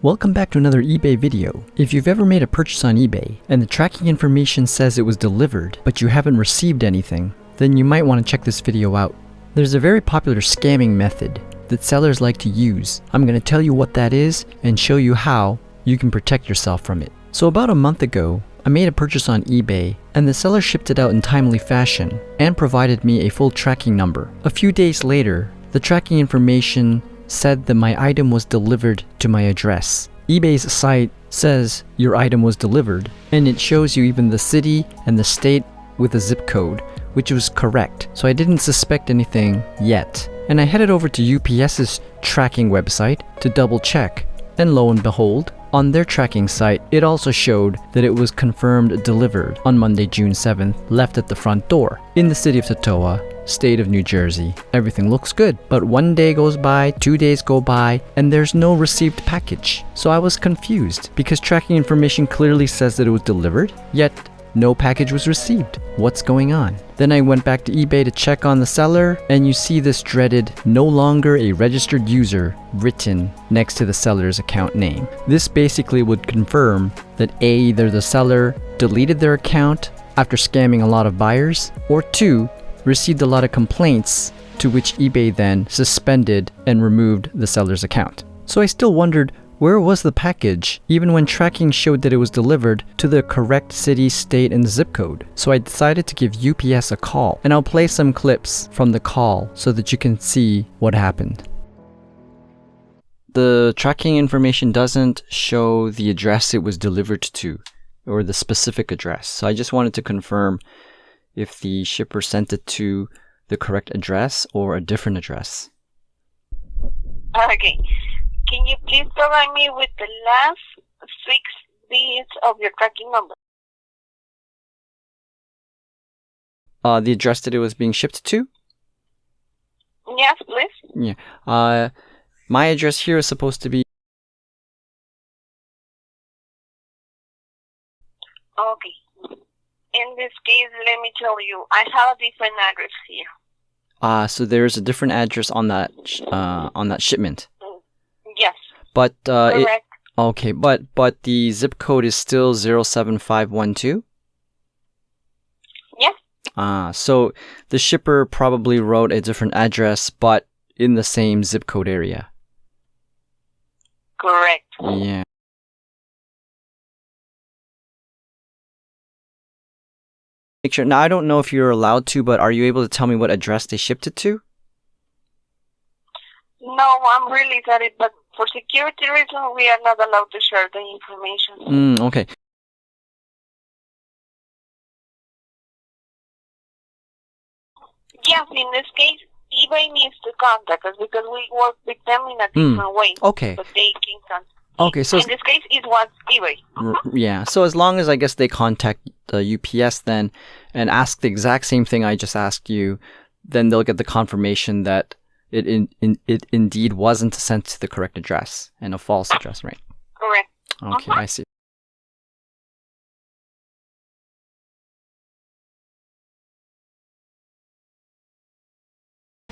Welcome back to another eBay video. If you've ever made a purchase on eBay and the tracking information says it was delivered but you haven't received anything, then you might want to check this video out. There's a very popular scamming method that sellers like to use. I'm going to tell you what that is and show you how you can protect yourself from it. So about a month ago, I made a purchase on eBay and the seller shipped it out in timely fashion and provided me a full tracking number. A few days later, the tracking information said that my item was delivered to my address. eBay's site says your item was delivered, and it shows you even the city and the state with a zip code, which was correct. So I didn't suspect anything yet. And I headed over to UPS's tracking website to double check. And lo and behold, on their tracking site, it also showed that it was confirmed delivered on Monday, June 7th, left at the front door in the city of Totowa, state of New Jersey. Everything looks good, but one day goes by, 2 days go by, and there's no received package. So I was confused because tracking information clearly says that it was delivered, yet no package was received. What's going on? Then I went back to eBay to check on the seller, and you see this dreaded "no longer a registered user" written next to the seller's account name. This basically would confirm that either the seller deleted their account after scamming a lot of buyers, or two, received a lot of complaints, to which eBay then suspended and removed the seller's account. So I still wondered, where was the package, even when tracking showed that it was delivered to the correct city, state, and zip code? So I decided to give UPS a call, and I'll play some clips from the call so that you can see what happened. The tracking information doesn't show the address it was delivered to, or the specific address. So I just wanted to confirm if the shipper sent it to the correct address or a different address. Okay. Can you please provide me with the last 6 digits of your tracking number? The address that it was being shipped to? Yes, please. Yeah. My address here is supposed to be... Okay. In this case, let me tell you, I have a different address here. So there's a different address on that shipment. Yes. But correct. Okay, but the zip code is still 07512? Yes. So the shipper probably wrote a different address, but in the same zip code area. Correct. Yeah. Make sure. Now, I don't know if you're allowed to, but are you able to tell me what address they shipped it to? No, I'm really sorry, but for security reasons, we are not allowed to share the information. Okay. Yes, in this case, eBay needs to contact us because we work with them in a different way. Okay. But they can contact. Okay, so in this case, it was eBay. Yeah, so as long as I guess they contact the UPS then and ask the exact same thing I just asked you, then they'll get the confirmation that it indeed wasn't sent to the correct address and a false address, right? Correct. Okay, I see.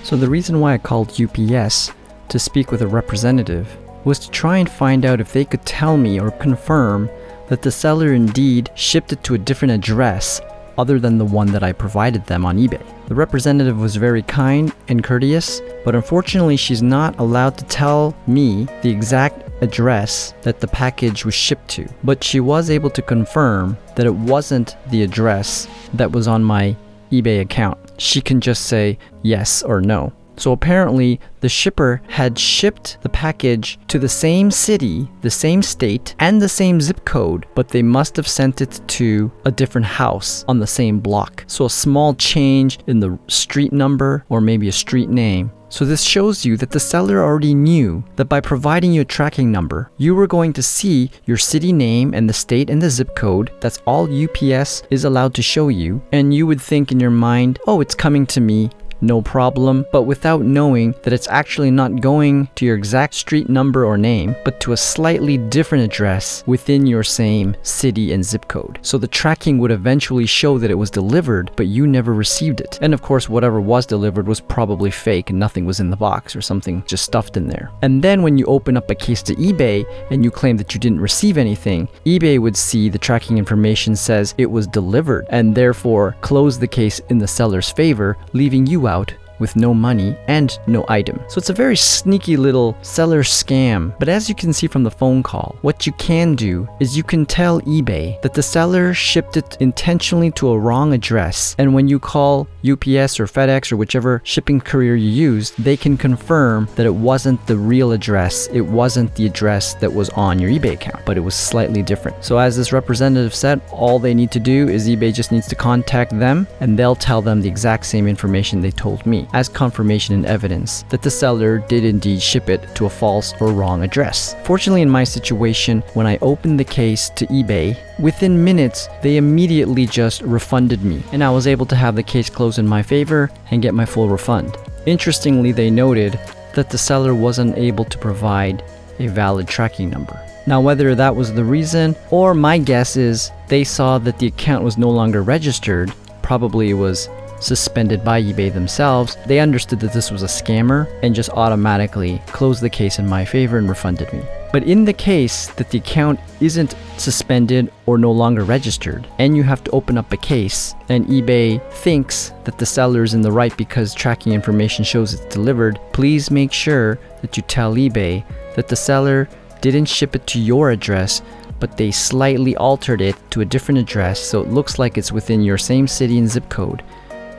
So the reason why I called UPS to speak with a representative was to try and find out if they could tell me or confirm that the seller indeed shipped it to a different address other than the one that I provided them on eBay. The representative was very kind and courteous, but unfortunately she's not allowed to tell me the exact address that the package was shipped to. But she was able to confirm that it wasn't the address that was on my eBay account. She can just say yes or no. So apparently, the shipper had shipped the package to the same city, the same state, and the same zip code, but they must have sent it to a different house on the same block. So a small change in the street number or maybe a street name. So this shows you that the seller already knew that by providing you a tracking number, you were going to see your city name and the state and the zip code. That's all UPS is allowed to show you. And you would think in your mind, oh, it's coming to me, no problem, but without knowing that it's actually not going to your exact street number or name, but to a slightly different address within your same city and zip code. So the tracking would eventually show that it was delivered, but you never received it. And of course, whatever was delivered was probably fake and nothing was in the box or something just stuffed in there. And then when you open up a case to eBay and you claim that you didn't receive anything, eBay would see the tracking information says it was delivered and therefore close the case in the seller's favor, leaving you out with no money and no item. So it's a very sneaky little seller scam. But as you can see from the phone call, what you can do is you can tell eBay that the seller shipped it intentionally to a wrong address. And when you call UPS or FedEx or whichever shipping courier you used, they can confirm that it wasn't the real address. It wasn't the address that was on your eBay account, but it was slightly different. So as this representative said, all they need to do is eBay just needs to contact them and they'll tell them the exact same information they told me as confirmation and evidence that the seller did indeed ship it to a false or wrong address. Fortunately, in my situation, when I opened the case to eBay, within minutes, they immediately just refunded me, and I was able to have the case close in my favor and get my full refund. Interestingly, they noted that the seller wasn't able to provide a valid tracking number. Now, whether that was the reason, or my guess is they saw that the account was no longer registered, probably it was suspended by eBay themselves, they understood that this was a scammer and just automatically closed the case in my favor and refunded me. But in the case that the account isn't suspended or no longer registered, and you have to open up a case, and eBay thinks that the seller is in the right because tracking information shows it's delivered, please make sure that you tell eBay that the seller didn't ship it to your address, but they slightly altered it to a different address so it looks like it's within your same city and zip code,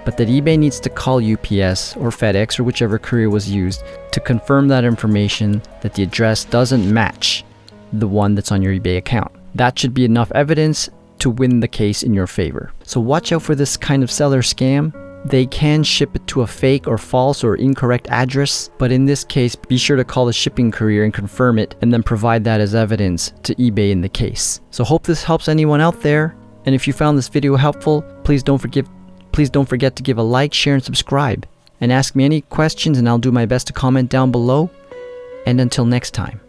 but that eBay needs to call UPS or FedEx or whichever courier was used to confirm that information that the address doesn't match the one that's on your eBay account. That should be enough evidence to win the case in your favor. So watch out for this kind of seller scam. They can ship it to a fake or false or incorrect address, but in this case, be sure to call the shipping courier and confirm it and then provide that as evidence to eBay in the case. So hope this helps anyone out there. And if you found this video helpful, please don't forget to give a like, share, and subscribe. And ask me any questions and I'll do my best to comment down below. And until next time.